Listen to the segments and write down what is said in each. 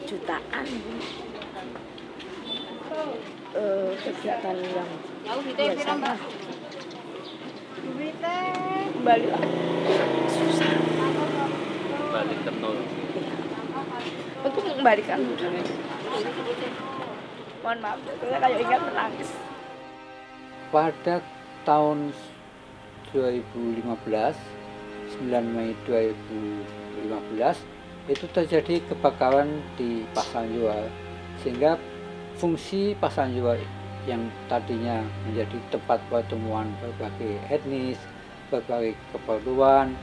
jutaan kegiatan yang biasanya kembali lagi susah balik ke nol. untuk mengembalikan mohon maaf saya kayak ingat menangis. Pada tahun 2015 9 Mei 2015 itu terjadi kebakaran di Pasanjual, sehingga fungsi Pasanjual yang tadinya menjadi tempat pertemuan berbagai etnis, berbagai keperluan,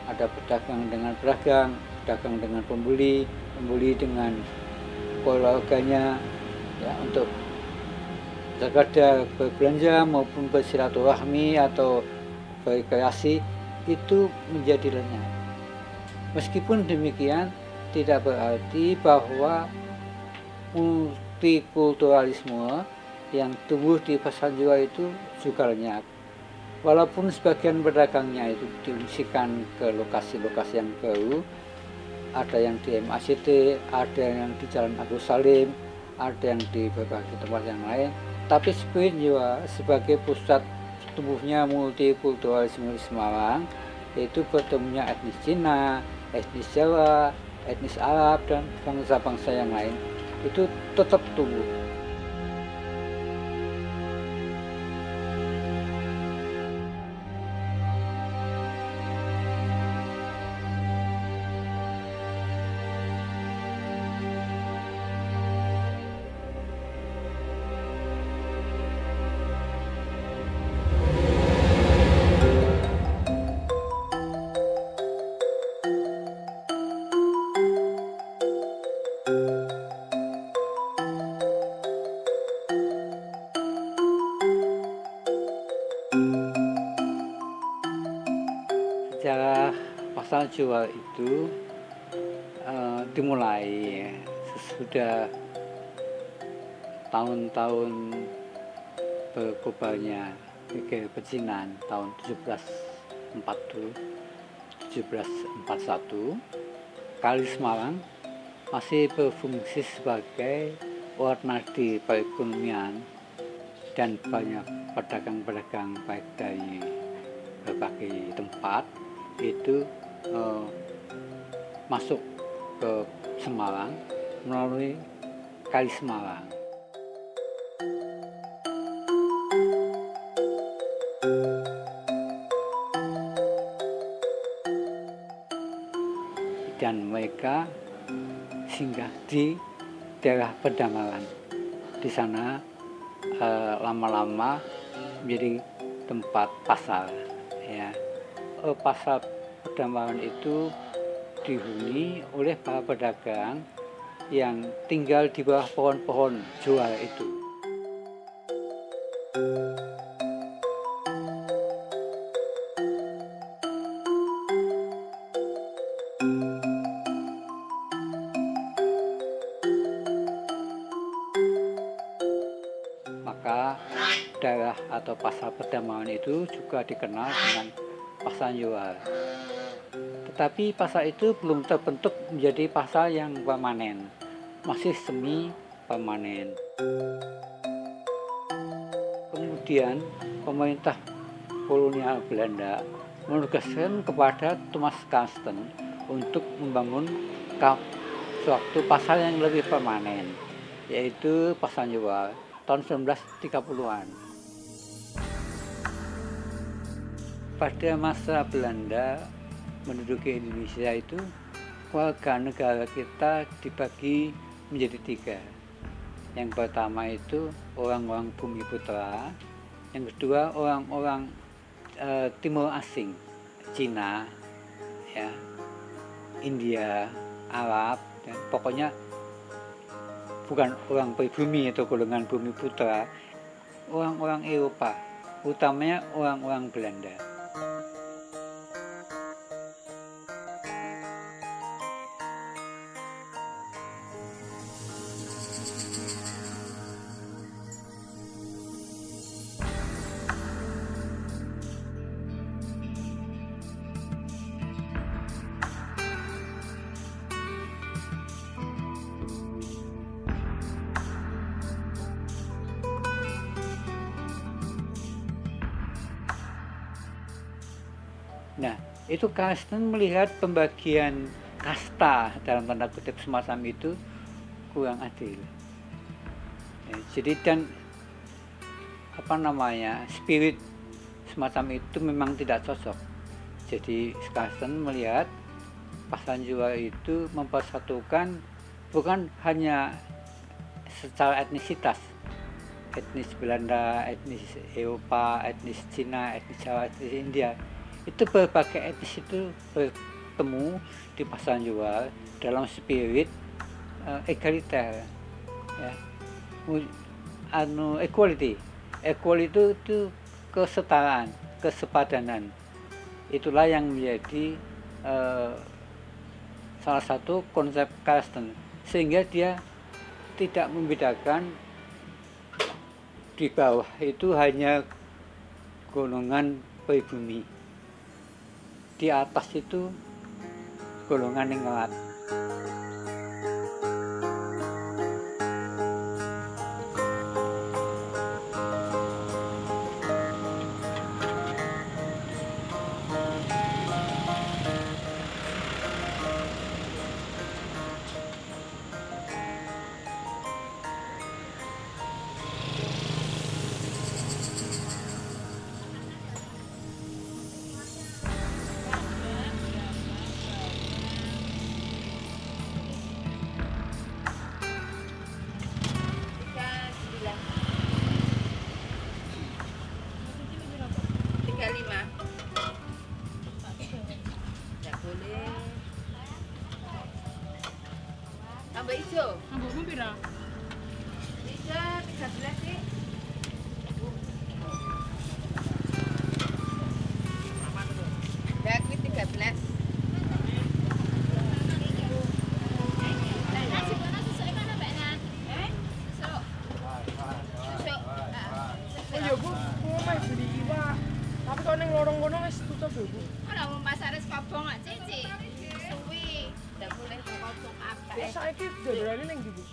ada pedagang dengan pedagang, pedagang dengan pembeli, pembeli dengan keluarganya, ya, untuk sekadar berbelanja maupun bersilaturahmi atau berkreasi, itu menjadi lenyap. Meskipun demikian, tidak berarti bahwa multikulturalisme yang tumbuh di Pasanjual itu juga lenyap. Walaupun sebagian pedagangnya itu diungsikan ke lokasi-lokasi yang baru, ada yang di MACT, ada yang di Jalan Agus Salim, ada yang di berbagai tempat yang lain, tapi Pasanjual sebagai pusat tumbuhnya multikulturalisme di Semarang, yaitu bertemunya etnis Cina, etnis Jawa, etnis Arab, dan bangsa-bangsa yang lain, itu tetap tumbuh. Sejarah Pasanjual itu dimulai sesudah tahun-tahun berkobarnya Geger Pecinan tahun 1740, 1741, Kali Semarang masih berfungsi sebagai warnadi perekonomian, dan banyak pedagang-pedagang baik dari berbagai tempat itu masuk ke Semarang melalui Kali Semarang. Dan mereka singgah di daerah Pedamaran. Di sana lama-lama menjadi tempat pasar, ya. Pasar Pedamaran itu dihuni oleh para pedagang yang tinggal di bawah pohon-pohon jual itu. Maka daerah atau pasar Pedamaran itu juga dikenal dengan Pasanjual. Tetapi pasar itu belum terbentuk menjadi pasar yang permanen, masih semi permanen. Kemudian pemerintah kolonial Belanda menugaskan kepada Thomas Karsten untuk membangun suatu pasar yang lebih permanen, yaitu Pasanjual tahun 1930-an. Pada masa Belanda menduduki Indonesia itu, warga negara kita dibagi menjadi 3. Yang pertama itu orang-orang Bumiputra, yang kedua orang-orang Timur Asing, Cina, ya, India, Arab, dan pokoknya bukan orang pribumi atau golongan Bumiputra, orang-orang Eropa, utamanya orang-orang Belanda. Nah, itu Kristen melihat pembagian kasta dalam tanda kutip semacam itu kurang adil. Jadi dan spirit semacam itu memang tidak cocok. Jadi Kristen melihat pasangan jiwa itu mempersatukan bukan hanya secara etnisitas, etnis Belanda, etnis Eropa, etnis Cina, etnis Jawa, etnis India. Itu berbagai etnis itu bertemu di pasangan jiwa dalam spirit egaliter, ya. Equality itu kesetaraan, kesepadanan. Itulah yang menjadi salah satu konsep Kristen, sehingga dia tidak membedakan di bawah itu hanya golongan pribumi, di atas itu golongan yang ngelat. Tambah ijo. Ambokmu pira? Ijo 13 sih. Daging 13. Ya Bu, mau main beli iwak. Tapi kalau neng lorong kono wis tutup ya Bu. Ora wong pasare Sekabong aja, Cik. Suwi. Ndak boleh ngomong apa. Terus saiki dadarane ning ndi Bu?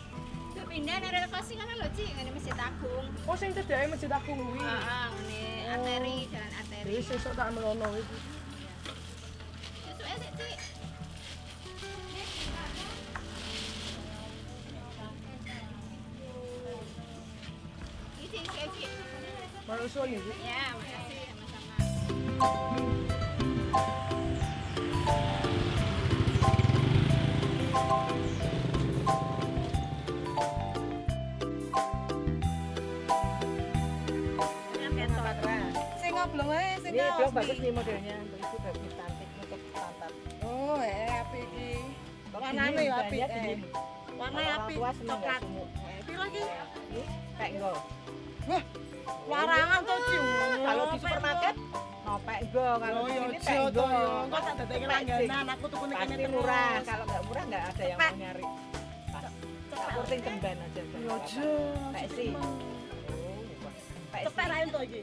Tuh pindah nang relokasi kan lho, Cik, ngene Masjid Agung. Oh sing cedake Masjid Agung kuwi. Heeh, ngene arteri, jalan arteri. Wis sesuk tak merono iku. Sesuk aja, Cik. Ini Cik. Malu suwun ya Bu. Ya, makasih sama-sama. Sing ngoblong ae sing Ini kaos. dia bagus nih modelnya. Itu bagus cantik untuk pantat. Oh, apik iki. Warnane ya apik. Warna apik coklat. Piro iki? Kayak enggak. Wah, larangan to, Cium. Kalau di supermarket ngopek enggak, kalau di sini teh enggak. Kok tak dadeki langganan, aku tuku ning kene Pasti murah. Kalau nggak murah nggak ada yang mau nyari. Kurting temben aja. Yo, Jo. Tek sih. Cepet ae to iki.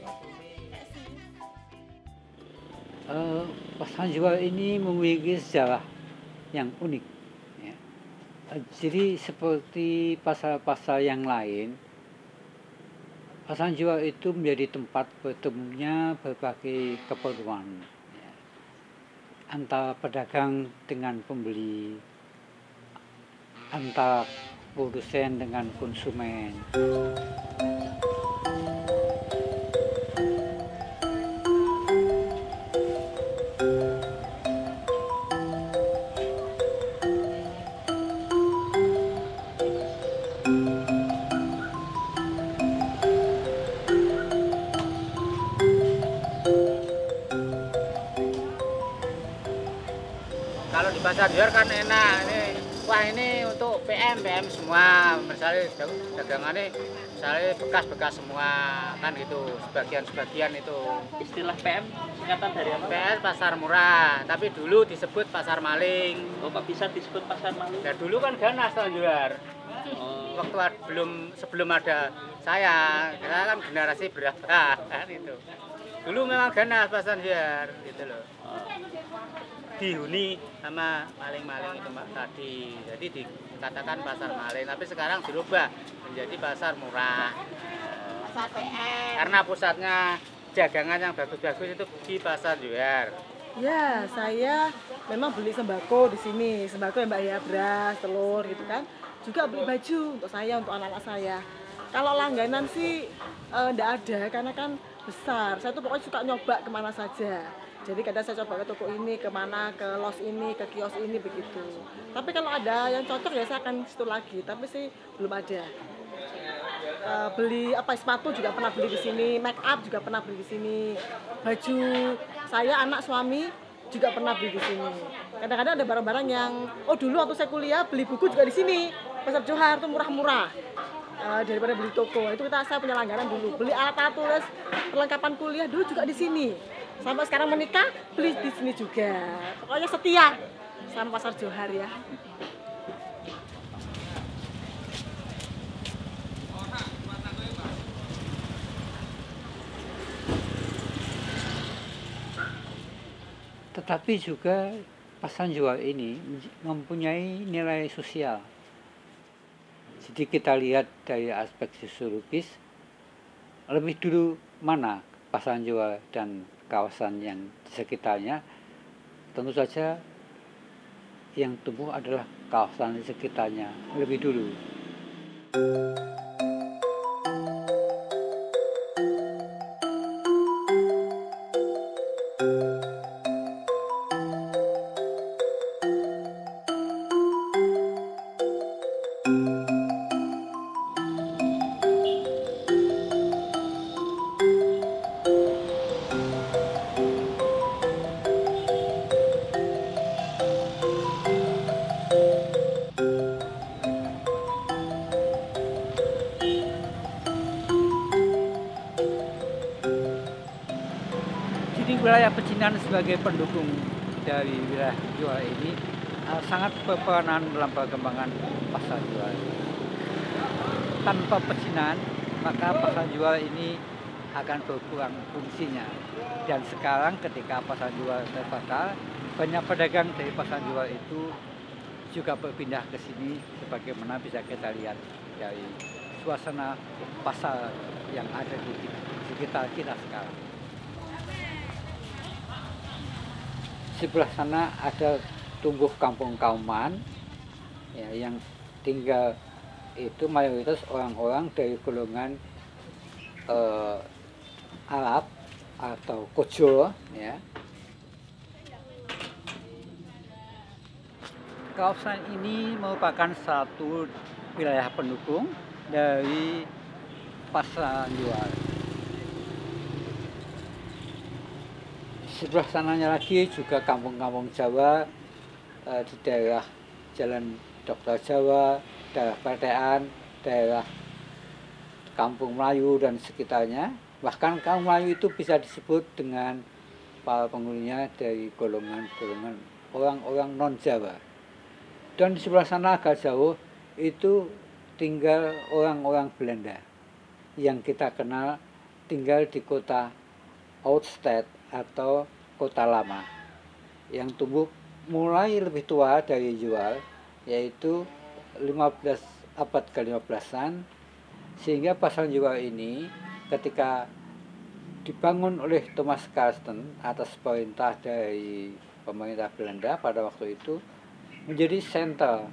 Pasangan jiwa ini memiliki sejarah yang unik, ya. Jadi seperti pasal-pasal yang lain, pasangan jiwa itu menjadi tempat bertemunya berbagai keperluan, ya. Antara pedagang dengan pembeli, antara produsen dengan konsumen. Kalau di pasar Johar kan enak. Wah ini untuk PM semua. Misalnya dagangannya misalnya bekas-bekas semua kan gitu. Sebagian itu. Istilah PM singkatan dari apa? PS pasar murah, tapi dulu disebut pasar maling. Oh, kok bisa disebut pasar maling? Ya dulu kan ganas Pasar Johar. Oh, Waktu sebelum ada saya kan generasi berapa kan itu. Dulu memang ganas pasar Johar gitu loh. Dihuni sama maling-maling itu Mbak tadi. Jadi dikatakan pasar maling, tapi sekarang dirubah menjadi pasar murah. Pasar PM. Karena pusatnya dagangan yang bagus-bagus itu di Pasar Johar. Ya, saya memang beli sembako di sini. Sembako ya Mbak ya, beras, telur gitu kan. Juga beli baju untuk saya, untuk anak-anak saya. Kalau langganan sih enggak ada karena kan besar. Saya tuh pokoknya suka nyoba kemana saja. Jadi kadang saya coba ke toko ini, kemana, ke los ini, ke kios ini begitu. Tapi kalau ada yang cocok ya saya akan situ lagi. Tapi sih belum ada. Beli apa sepatu juga pernah beli di sini, make up juga pernah beli di sini, baju saya anak suami juga pernah beli di sini. Kadang-kadang ada barang-barang yang dulu waktu saya kuliah beli buku juga di sini, Pasar Johar tuh murah-murah daripada beli toko. Itu saya punya langganan dulu, beli alat-alat tulis perlengkapan kuliah dulu juga di sini. Sampai sekarang menikah beli di sini juga. Pokoknya setia sama Pasar Johar ya. Tetapi juga pasar jual ini mempunyai nilai sosial. Jadi kita lihat dari aspek sosiologis, lebih dulu mana pasar jual dan kawasan yang di sekitarnya. Tentu saja yang tumbuh adalah kawasan di sekitarnya lebih dulu. Jadi wilayah Pecinan sebagai pendukung dari wilayah jual ini sangat berperan dalam perkembangan pasar jual. Tanpa Pecinan, maka pasar jual ini akan berkurang fungsinya. Dan sekarang ketika pasar jual terbakar, banyak pedagang dari pasar jual itu juga berpindah ke sini sebagaimana bisa kita lihat dari suasana pasar yang ada di sekitar kita sekarang. Sebelah sana ada tumbuh kampung Kauman ya, yang tinggal itu mayoritas orang-orang dari golongan Arab atau Kojo ya. Kawasan ini merupakan satu wilayah pendukung dari pasar jual. Sebelah sananya lagi juga kampung-kampung Jawa di daerah Jalan Dr. Jawa, daerah Patean, daerah Kampung Melayu dan sekitarnya. Bahkan Kampung Melayu itu bisa disebut dengan para penghuninya dari golongan-golongan orang-orang non-Jawa. Dan di sebelah sana agak jauh itu tinggal orang-orang Belanda yang kita kenal tinggal di kota Oudstad atau kota lama yang tumbuh mulai lebih tua dari jual, yaitu abad ke-15-an, sehingga pasar jual ini ketika dibangun oleh Thomas Karsten atas perintah dari pemerintah Belanda pada waktu itu menjadi sentral,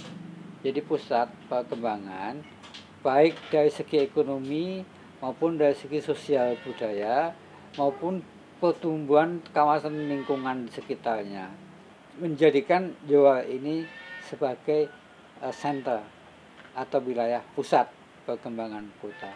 jadi pusat perkembangan baik dari segi ekonomi maupun dari segi sosial budaya maupun pertumbuhan kawasan lingkungan di sekitarnya, menjadikan Jawa ini sebagai senter atau wilayah pusat perkembangan kota.